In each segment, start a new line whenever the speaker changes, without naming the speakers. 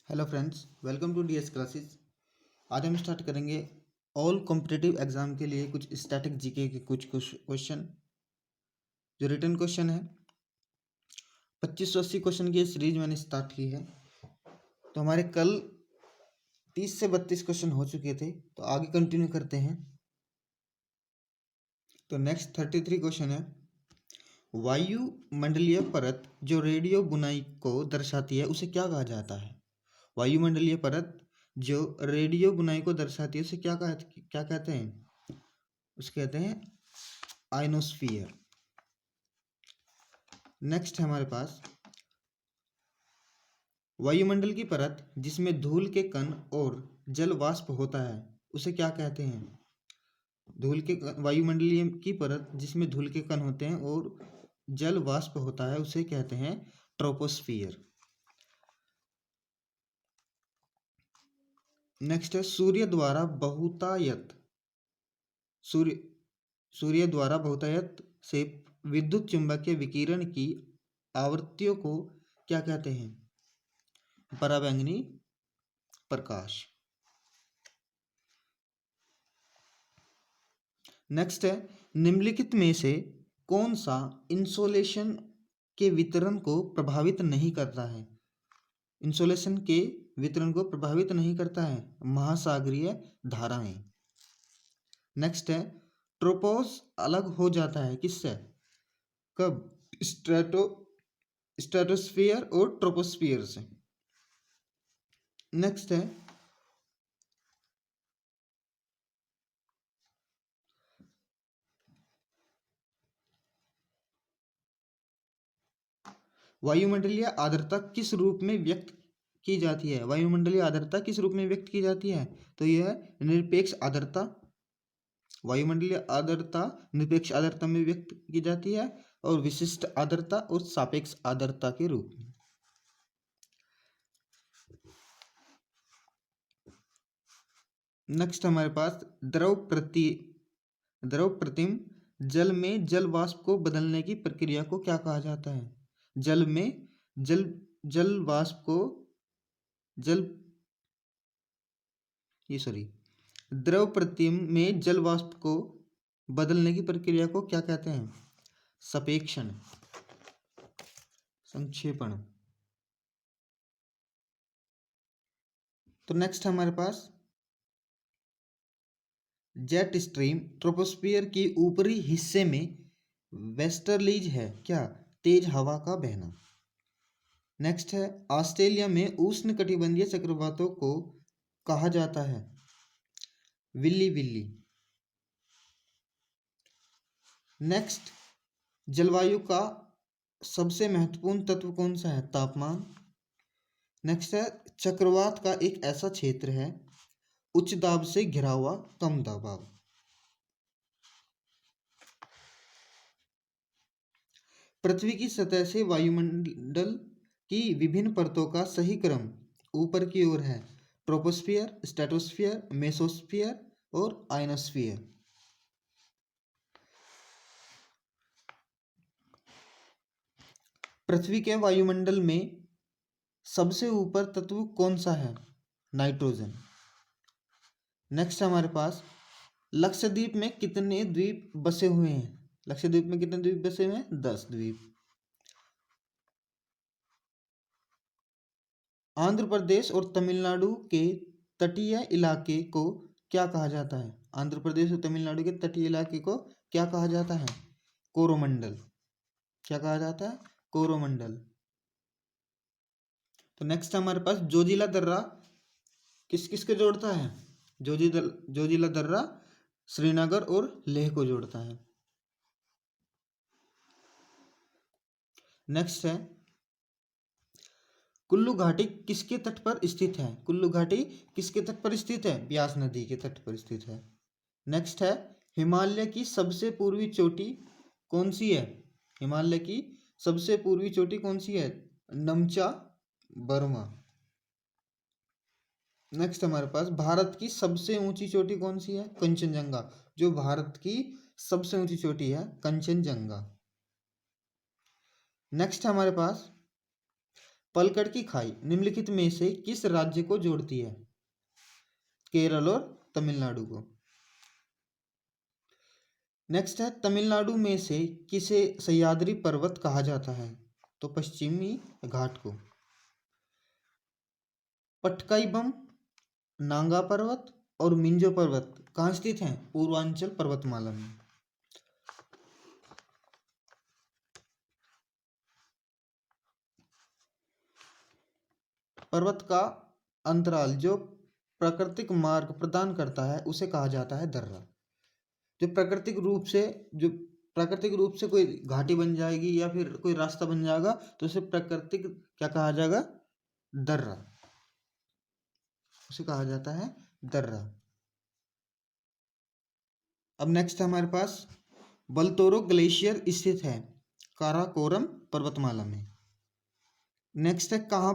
Hello friends, welcome to DS classes. आज हम start करेंगे ऑल कॉम्पिटिटिव एग्जाम के लिए कुछ स्टैटिक जीके के कुछ क्वेश्चन जो रिटर्न क्वेश्चन है। 2580 क्वेश्चन की सीरीज मैंने स्टार्ट की है। तो हमारे कल 30 से 32 क्वेश्चन हो चुके थे, तो आगे कंटिन्यू करते हैं। तो नेक्स्ट 33 क्वेश्चन है, वायुमंडलीय परत जो रेडियो बुनाई को दर्शाती है उसे क्या कहा जाता है? वायुमंडलीय परत जो रेडियो बुनाई को दर्शाती है उसे क्या कहते हैं? उसे कहते हैं आयनोस्फीयर। नेक्स्ट है हमारे पास, वायुमंडल की परत जिसमें धूल के कण और जल वाष्प होता है उसे क्या कहते हैं? वायुमंडलीय की परत जिसमें धूल के कण होते हैं और जल वाष्प होता है उसे कहते हैं ट्रोपोस्फियर। नेक्स्ट है, सूर्य सूर्य द्वारा बहुतायत से विद्युत चुंबकीय विकिरण की आवृत्तियों को क्या कहते हैं? पराबैंगनी प्रकाश। नेक्स्ट है, निम्नलिखित में से कौन सा इंसोलेशन के वितरण को प्रभावित नहीं करता है? इंसोलेशन के वितरण को प्रभावित नहीं करता है महासागरीय धाराएं। नेक्स्ट है, ट्रोपोस अलग हो जाता है किससे? कब? स्ट्रेटोस्फियर और ट्रोपोस्फियर से। नेक्स्ट है, वायुमंडलीय आर्द्रता किस रूप में व्यक्त की जाती है? वायुमंडलीय आर्द्रता किस रूप में व्यक्त की जाती है? तो यह है निरपेक्ष आर्द्रता। वायुमंडलीय आर्द्रता निरपेक्ष आर्द्रता में व्यक्त की जाती है और विशिष्ट आर्द्रता और सापेक्ष आर्द्रता के रूप में। नेक्स्ट हमारे पास, द्रव प्रतिम जल में जल वाष्प को बदलने की प्रक्रिया को क्या कहा जाता है? जल में जल वाष्प को द्रव प्रतिम में जल वाष्प को बदलने की प्रक्रिया को क्या कहते हैं? सपेक्षण, संक्षेपण। तो नेक्स्ट हमारे पास, जेट स्ट्रीम ट्रोपोस्फियर के ऊपरी हिस्से में वेस्टर्लीज है क्या? तेज हवा का बहना। नेक्स्ट है, ऑस्ट्रेलिया में उष्ण कटिबंधीय चक्रवातों को कहा जाता है विल्ली विल्ली। नेक्स्ट, जलवायु का सबसे महत्वपूर्ण तत्व कौन सा है? तापमान। नेक्स्ट है, चक्रवात का एक ऐसा क्षेत्र है उच्च दाब से घिरा हुआ कम दबाव। पृथ्वी की सतह से वायुमंडल की विभिन्न परतों का सही क्रम ऊपर की ओर है ट्रोपोस्फियर, स्ट्रेटोस्फियर, मेसोस्फियर और आयनोस्फियर। पृथ्वी के वायुमंडल में सबसे ऊपर तत्व कौन सा है? नाइट्रोजन। नेक्स्ट हमारे पास, लक्षद्वीप में कितने द्वीप बसे हुए हैं? लक्षद्वीप में कितने द्वीप बसे हुए हैं? 10 द्वीप। आंध्र प्रदेश और तमिलनाडु के तटीय इलाके को क्या कहा जाता है? आंध्र प्रदेश और तमिलनाडु के तटीय इलाके को क्या कहा जाता है? कोरोमंडल। क्या कहा जाता है? कोरोमंडल। तो नेक्स्ट हमारे पास, जोजिला दर्रा किस किस को जोड़ता है? जोजिला दर्रा श्रीनगर और लेह को जोड़ता है। नेक्स्ट है, कुल्लू घाटी किसके तट पर स्थित है? कुल्लू घाटी किसके तट पर स्थित है? ब्यास नदी के तट पर स्थित है। नेक्स्ट है, हिमालय की सबसे पूर्वी चोटी कौन सी है? हिमालय की सबसे पूर्वी चोटी कौन सी है? नमचा बर्मा। नेक्स्ट हमारे पास, भारत की सबसे ऊंची चोटी कौन सी है? कंचनजंगा। जो भारत की सबसे ऊंची चोटी है कंचनजंगा। नेक्स्ट हमारे पास, पलकड़ की खाई निम्नलिखित में से किस राज्य को जोड़ती है? केरल और तमिलनाडु को। नेक्स्ट है, तमिलनाडु में से किसे सह्याद्री पर्वत कहा जाता है? तो पश्चिमी घाट को। पटकाईबम, नांगा पर्वत और मिंजो पर्वत कहाँ स्थित हैं? पूर्वांचल पर्वतमाला में। पर्वत का अंतराल जो प्राकृतिक मार्ग प्रदान करता है उसे कहा जाता है दर्रा। जो प्राकृतिक रूप से कोई घाटी बन जाएगी या फिर कोई रास्ता बन जाएगा तो उसे प्राकृतिक क्या कहा जाएगा? दर्रा, उसे कहा जाता है दर्रा। अब नेक्स्ट है हमारे पास, बलतोरो ग्लेशियर स्थित है काराकोरम पर्वतमाला में। नेक्स्ट है, कहाँ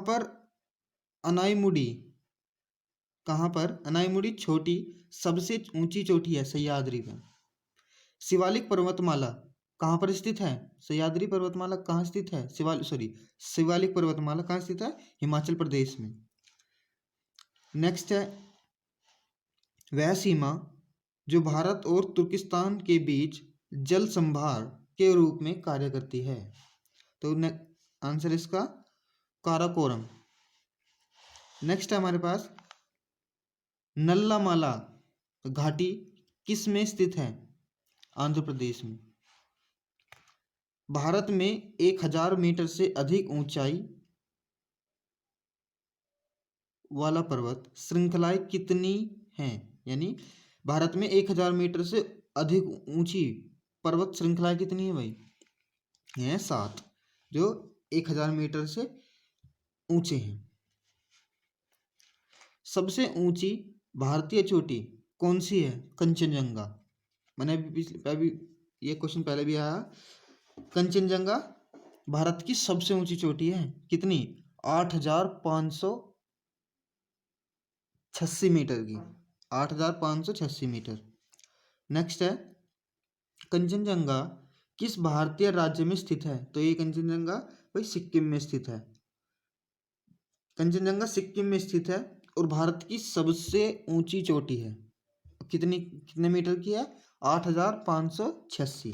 पर अनाईमुड़ी छोटी सबसे ऊंची चोटी है सह्याद्री में? शिवालिक पर्वतमाला कहाँ पर स्थित है? सह्याद्री पर्वतमाला कहाँ स्थित है? शिवालिक पर्वतमाला कहाँ स्थित है? हिमाचल प्रदेश में। नेक्स्ट है, वह सीमा जो भारत और तुर्किस्तान के बीच जल संभार के रूप में कार्य करती है? तो आंसर इसका काराकोरम। नेक्स्ट है हमारे पास, नल्लामाला घाटी किस में स्थित है? आंध्र प्रदेश में। भारत में 1000 मीटर से अधिक ऊंचाई वाला पर्वत श्रृंखलाएं कितनी हैं? यानी भारत में 1000 मीटर से अधिक ऊंची पर्वत श्रृंखलाएं कितनी है भाई? हैं 7, जो 1000 मीटर से ऊंचे हैं। सबसे ऊंची भारतीय चोटी कौन सी है? कंचनजंगा। मैंने अभी ये क्वेश्चन पहले भी आया। कंचनजंगा भारत की सबसे ऊंची चोटी है। कितनी? 8586 मीटर की। 8586 मीटर। नेक्स्ट है, कंचनजंगा किस भारतीय राज्य में स्थित है? तो ये कंचनजंगा भाई सिक्किम में स्थित है। कंचनजंगा सिक्किम में स्थित है और भारत की सबसे ऊंची चोटी है। कितने मीटर की है? 8586।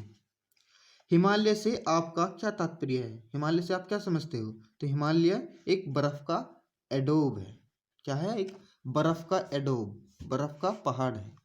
हिमालय से आपका क्या तात्पर्य है? हिमालय से आप क्या समझते हो? तो हिमालय एक बर्फ का एडोब है। क्या है? एक बर्फ का एडोब, बर्फ का पहाड़ है।